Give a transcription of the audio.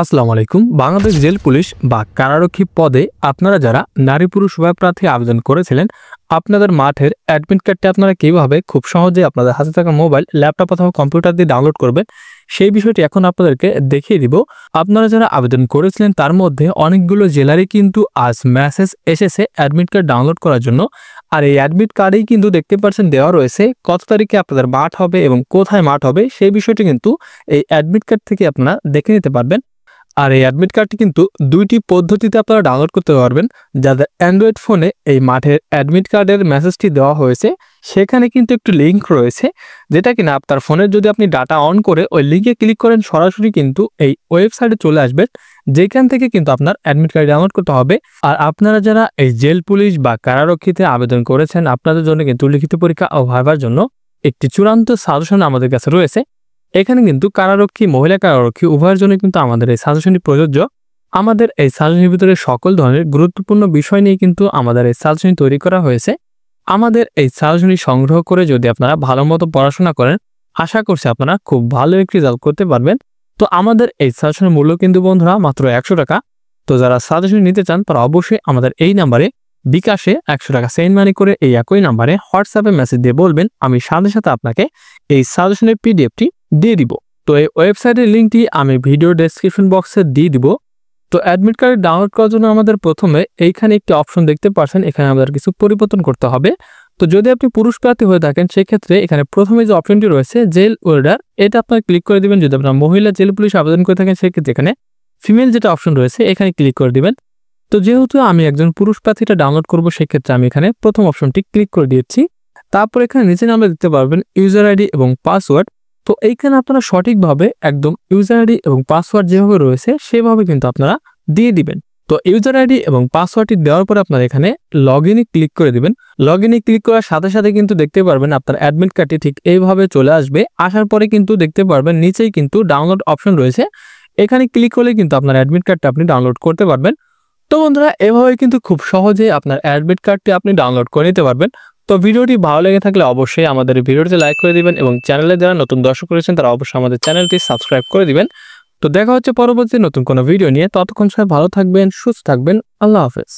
আসসালামু আলাইকুম। Bangladesh jail police বা কারারক্ষী পদে আপনারা যারা নারী পুরুষ উভয় প্রার্থী আবেদন করেছিলেন, আপনাদের মাঠের অ্যাডমিট কার্ডটি আপনারা কিভাবে খুব সহজে আপনাদের হাতে থাকা মোবাইল, ল্যাপটপ অথবা কম্পিউটার দিয়ে ডাউনলোড করবেন, সেই বিষয়টি এখন আপনাদেরকে দেখিয়ে দিব। আপনারা যারা আবেদন করেছিলেন তার মধ্যে অনেকগুলো জেলারই কিন্তু আজ মেসেজ এসেছে অ্যাডমিট কার্ড ডাউনলোড করার জন্য। আর এই অ্যাডমিট কার্ডেই কিন্তু দেখতে পাচ্ছেন দেওয়া রয়েছে কত তারিখে আপনাদের মাঠ হবে এবং কোথায় মাঠ হবে, সেই বিষয়টি কিন্তু এই অ্যাডমিট কার্ড থেকে আপনারা দেখে নিতে পারবেন। আর এই অ্যাডমিট কার্ডটি কিন্তু দুইটি পদ্ধতিতে আপনারা ডাউনলোড করতে পারবেন। যাদের অ্যান্ড্রয়েড ফোনে এই মাঠের অ্যাডমিট কার্ডের মেসেজটি দেওয়া হয়েছে, সেখানে কিন্তু একটি লিঙ্ক রয়েছে, যেটা কিনা আপনার ফোনের যদি আপনি ডাটা অন করে ওই লিঙ্কে ক্লিক করেন, সরাসরি কিন্তু এই ওয়েবসাইটে চলে আসবেন, যেখান থেকে কিন্তু আপনার অ্যাডমিট কার্ড ডাউনলোড করতে হবে। আর আপনারা যারা এই জেল পুলিশ বা কারারক্ষীতে আবেদন করেছেন, আপনাদের জন্য কিন্তু লিখিত পরীক্ষা ও ভাইবার জন্য একটি চূড়ান্ত সাজেশন আমাদের কাছে রয়েছে। এখানে কিন্তু কারারক্ষী, মহিলা কারারক্ষী উভয়ের জন্য কিন্তু আমাদের এই সাজেশনটি প্রযোজ্য। আমাদের এই সাজেশনের ভিতরে সকল ধরনের গুরুত্বপূর্ণ বিষয় নিয়ে কিন্তু আমাদের এই সাজেশন তৈরি করা হয়েছে। আমাদের এই সাজেশনটি সংগ্রহ করে যদি আপনারা ভালো মতো পড়াশোনা করেন, আশা করছি আপনারা খুব ভালো একটি রেজাল্ট করতে পারবেন। তো আমাদের এই সাজেশনের মূল্য কিন্তু বন্ধুরা মাত্র 100 টাকা। তো যারা সাজেশন নিতে চান তারা অবশ্যই আমাদের এই নাম্বারে বিকাশে 100 টাকা সেন্ড মানি করে এই একই নাম্বারে হোয়াটসঅ্যাপে মেসেজ দিয়ে বলবেন, আমি সাথে সাথে আপনাকে এই সাজেশনের পিডিএফটি দিয়ে দিব। তো এই ওয়েবসাইটের লিঙ্কটি আমি ভিডিও ডেসক্রিপশন বক্সে দিয়ে দিব। তো অ্যাডমিট কার্ড ডাউনলোড করার জন্য আমাদের প্রথমে এইখানে একটি অপশন দেখতে পাচ্ছেন, এখানে আমাদের কিছু পরিবর্তন করতে হবে। তো যদি আপনি পুরুষ প্রার্থী হয়ে থাকেন, সেক্ষেত্রে এখানে প্রথমে যে অপশনটি রয়েছে জেল ওয়েডার, এটা আপনার ক্লিক করে দিবেন। যদি আপনার মহিলা জেল পুলিশ আবেদন করে থাকেন, সেক্ষেত্রে এখানে ফিমেল যেটা অপশন রয়েছে এখানে ক্লিক করে দিবেন। তো যেহেতু আমি একজন পুরুষ প্রার্থীটা ডাউনলোড করব, সেক্ষেত্রে আমি এখানে প্রথম অপশনটি ক্লিক করে দিয়েছি। তারপর এখানে নিচে নামে দিতে পারবেন ইউজার আইডি এবং পাসওয়ার্ড। তো এইখানে আপনারা সঠিকভাবে একদম ইউজার আইডি এবং পাসওয়ার্ড যেভাবে রয়েছে সেভাবে কিন্তু আপনারা দিয়ে দিবেন। তো ইউজার আইডি এবং পাসওয়ার্ডটি দেওয়ার পর আপনারা এখানে লগ ইনে ক্লিক করে দিবেন। লগ ইনে ক্লিক করার সাথে সাথে কিন্তু দেখতে পারবেন আপনার অ্যাডমিট কার্ডটি ঠিক এইভাবে চলে আসবে। আসার পরে কিন্তু দেখতে পারবেন নিচেই কিন্তু ডাউনলোড অপশন রয়েছে, এখানে ক্লিক করলে কিন্তু আপনার অ্যাডমিট কার্ডটা আপনি ডাউনলোড করতে পারবেন। তো বন্ধুরা, এভাবে কিন্তু খুব সহজে আপনার অ্যাডমিট কার্ডটি আপনি ডাউনলোড করে নিতে পারবেন। তো ভিডিওটি ভালো লেগে থাকলে অবশ্যই আমাদের ভিডিওতে লাইক করে দিবেন এবং চ্যানেলে যারা নতুন দর্শক রয়েছেন তারা অবশ্যই আমাদের চ্যানেলটি সাবস্ক্রাইব করে দিবেন। তো দেখা হচ্ছে পরবর্তী নতুন কোনো ভিডিও নিয়ে। ততক্ষণ সবাই ভালো থাকবেন, সুস্থ থাকবেন। আল্লাহ হাফেজ।